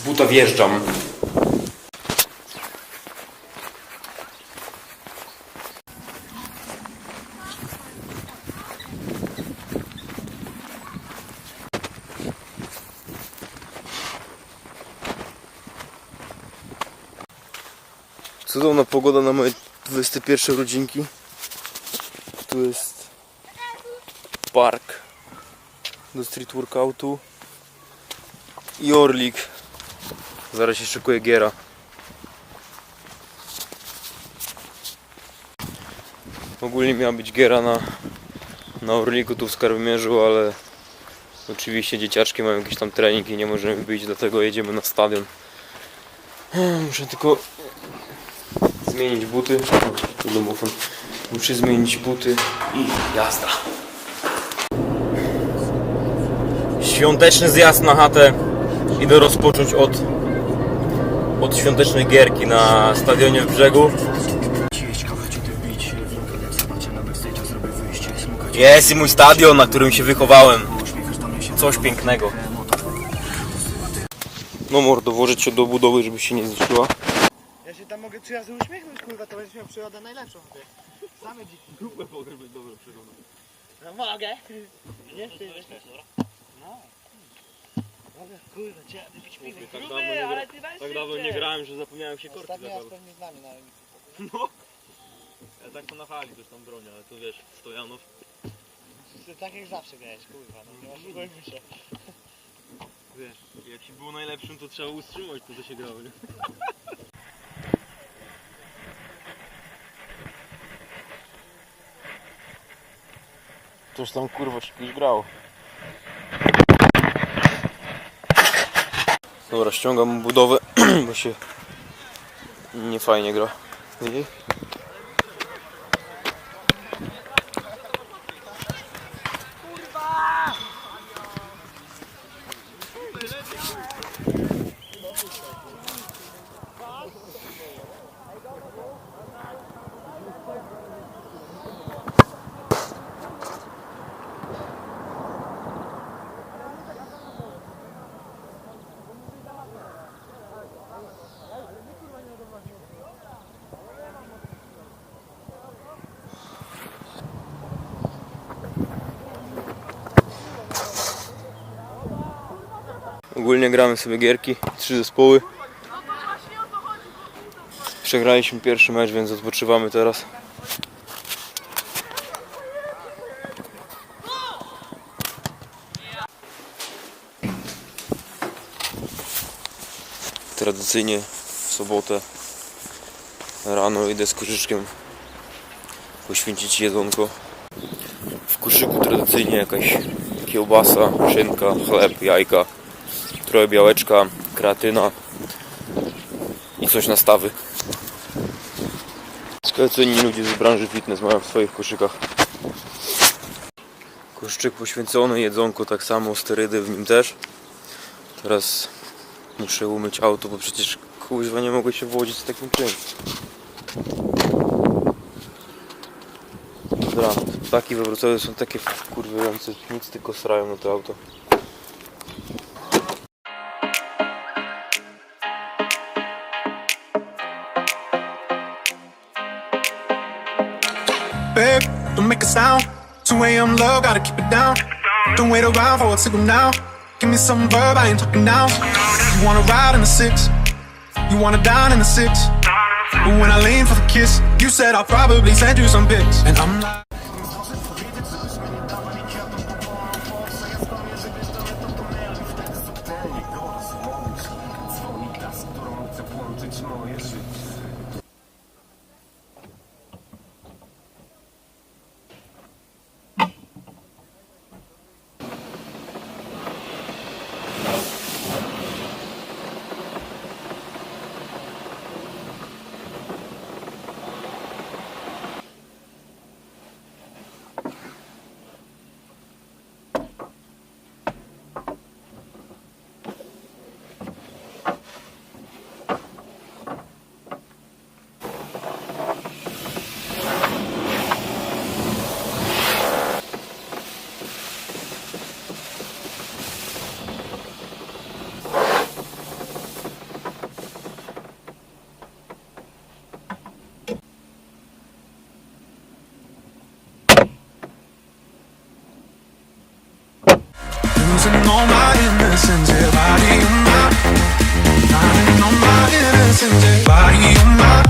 buta wjeżdżam. Cudowna pogoda na moje 21 rodzinki. Tu jest park do street workoutu i Orlik. Zaraz się szykuje giera. Ogólnie miała być giera na Orliku tu w Skarbimierzu, ale oczywiście dzieciaczki mają jakiś tam trening i nie możemy być, dlatego jedziemy na stadion. Muszę tylko zmienić buty. Domofon. Muszę zmienić buty i jazda. Świąteczny zjazd na chatę. Idę rozpocząć od świątecznej gierki na stadionie w Brzegu. Jest i mój stadion, na którym się wychowałem. Coś pięknego. No mordo, włożyć się do budowy, żeby się nie zniszczyła. Ja się tam mogę 3 razy uśmiechnąć, kurwa, to będziesz miał przyrodę najlepszą. Same dziki. Grupę mogę być dobrą przyrodą. No mogę. Nie chcę. No. Mogę, kurwa, trzeba wypić piwo. Tak dawno nie grałem, że zapomniałem się korki Ostatni raz zabrać. pewnie z nami na rynku. No. Ja tak to na hali też tam bronię, ale to wiesz, Stojanów. Tak jak zawsze grałeś, kurwa, no nie oszukujmy się. Wiesz, jak się było najlepszym, to trzeba utrzymać to, co się grało, nie? Coś tam kurwa się kiedyś grało. Dobra, ściągam budowę, bo się nie fajnie gra. Ogólnie gramy sobie gierki, 3 zespoły. Przegraliśmy pierwszy mecz, więc odpoczywamy teraz. Tradycyjnie w sobotę rano idę z koszyczkiem poświęcić jedzonko. W koszyku tradycyjnie jakaś kiełbasa, szynka, chleb, jajka, trochę białeczka, kreatyna i coś na stawy. Ciekawe co inni ludzie z branży fitness mają w swoich koszykach. Koszyczek poświęcony, jedzonko tak samo, sterydy w nim też. Teraz muszę umyć auto, bo przecież kuźwa nie mogę się wodzić z takim czymś. Dobra, ptaki we Wrocławiu są takie kurwiające, nic tylko srają na to auto. Babe, don't make a sound. 2 a.m. love, gotta keep it down. Don't wait around for a signal now. Give me some verb, I ain't talking now. You wanna ride in the 6, you wanna dine in the 6. But when I lean for the kiss, you said I'll probably send you some pics. And I'm like, losing all my innocence, yeah, body on my, riding on my innocence, yeah, body on my,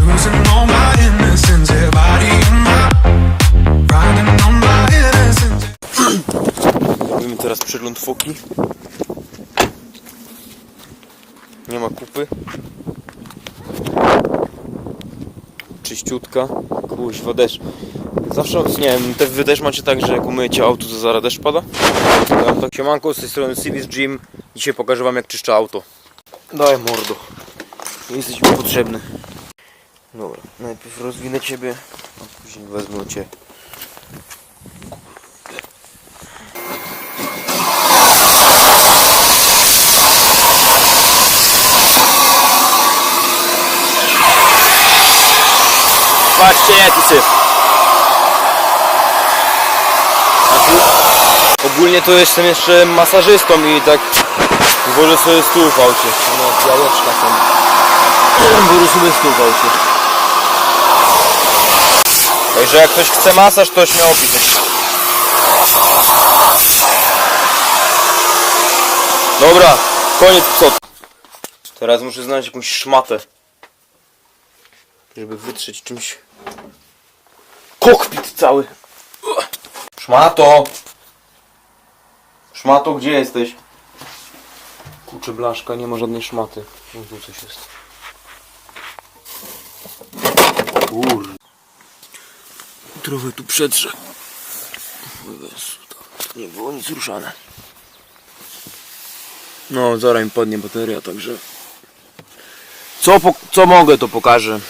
losing all my innocence, yeah, body on my, riding on my innocence. Robimy teraz przegląd foki. Nie ma kupy. Czyściutka. Kuźwa, deszcz. Zawsze, nie wiem, wy też macie tak, że jak umyjecie auto, to zaraz deszcz pada? Ja mam tak, siemanko, z tej strony Civis Gym. Dzisiaj pokażę wam, jak czyszczę auto. Daj mordo. Jesteś mi potrzebny. Dobra, najpierw rozwinę ciebie, a później wezmę cię. Patrzcie, jaki syf. Ogólnie to jestem jeszcze masażystą i tak wolę sobie stół w aucie. No, jajeczka są. Wolę sobie stół w aucie. Także jak ktoś chce masaż, to śmiało pisać. Dobra, koniec psot. Teraz muszę znaleźć jakąś szmatę, żeby wytrzeć czymś kokpit cały. Szmato! Szmato, gdzie jesteś? Kurczę, blaszka, nie ma żadnej szmaty. No tu coś jest. Kur... Trochę tu przetrze. Nie było nic ruszane. No, zaraz mi padnie bateria, także... Co mogę, to pokażę.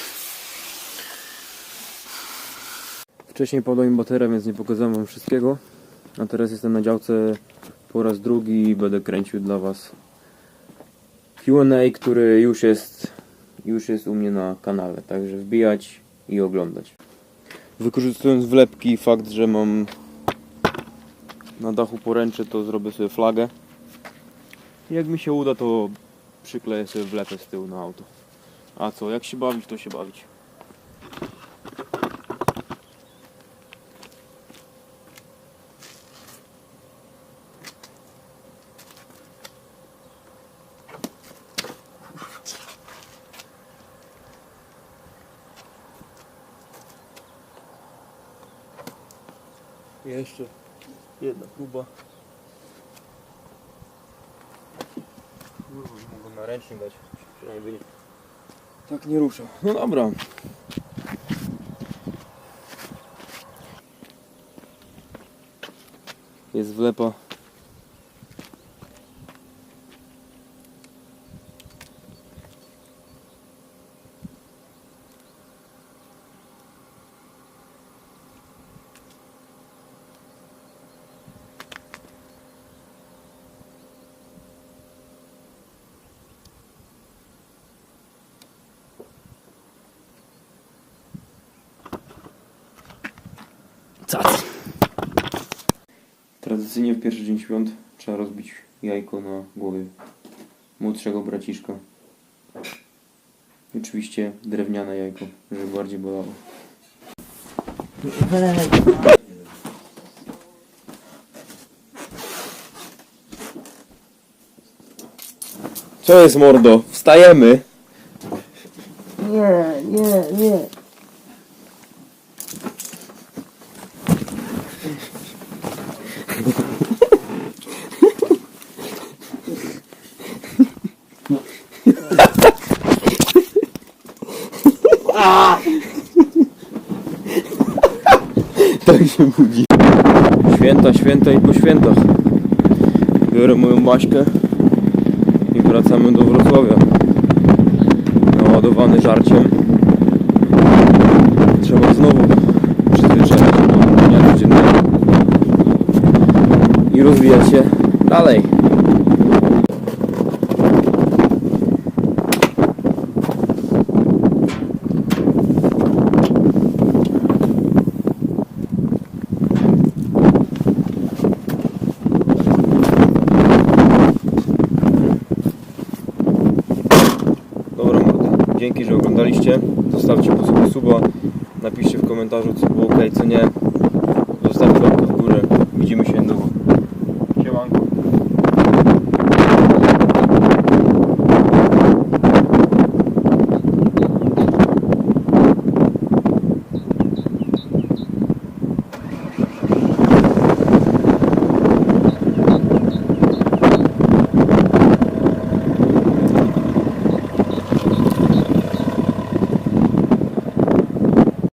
Wcześniej padła mi bateria, więc nie pokazałem wam wszystkiego. A teraz jestem na działce po raz drugi i będę kręcił dla was Q&A, który już jest u mnie na kanale. Także wbijać i oglądać. Wykorzystując wlepki i fakt, że mam na dachu poręcze, to zrobię sobie flagę. Jak mi się uda, to przykleję sobie wlepę z tyłu na auto. A co, jak się bawić, to się bawić. Jeszcze jedna próba. Mogę na ręcznik dać, przynajmniej by nie... Tak nie ruszał. No dobra. Jest wlepa. Tradycyjnie w pierwszy dzień świąt trzeba rozbić jajko na głowie młodszego braciszka. I oczywiście drewniane jajko, żeby bardziej bolało. Co jest, mordo? Wstajemy! Nie. Tak się budzi. Święta i po świętach. Biorę moją Maśkę i wracamy do Wrocławia. Naładowany żarciem. Trzeba znowu przyzwyczaić do dnia codziennego i rozwijać się dalej. Dzięki, że oglądaliście. Zostawcie po sobie suba. Napiszcie w komentarzu, co było ok, co nie. Zostawcie łapkę w górę. Widzimy się niedługo. Siemanko.